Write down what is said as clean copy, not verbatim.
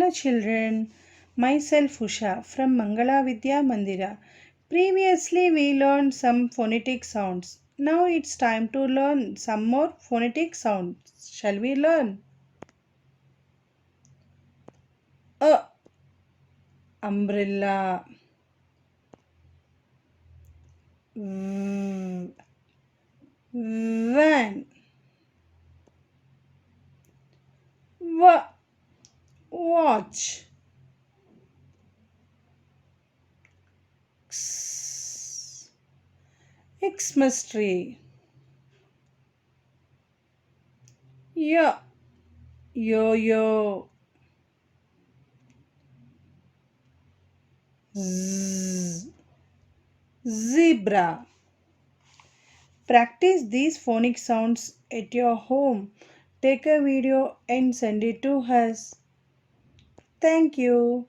Hello children, myself Usha from Mangala Vidya Mandira. Previously we learned some phonetic sounds. Now it's time to learn some more phonetic sounds. Shall we learn? A umbrella. V, van. W, watch. X, Xmas tree. Yo, yo yo. Z, zebra. Practice these phonic sounds at your home. Take a video and send it to us. Thank you.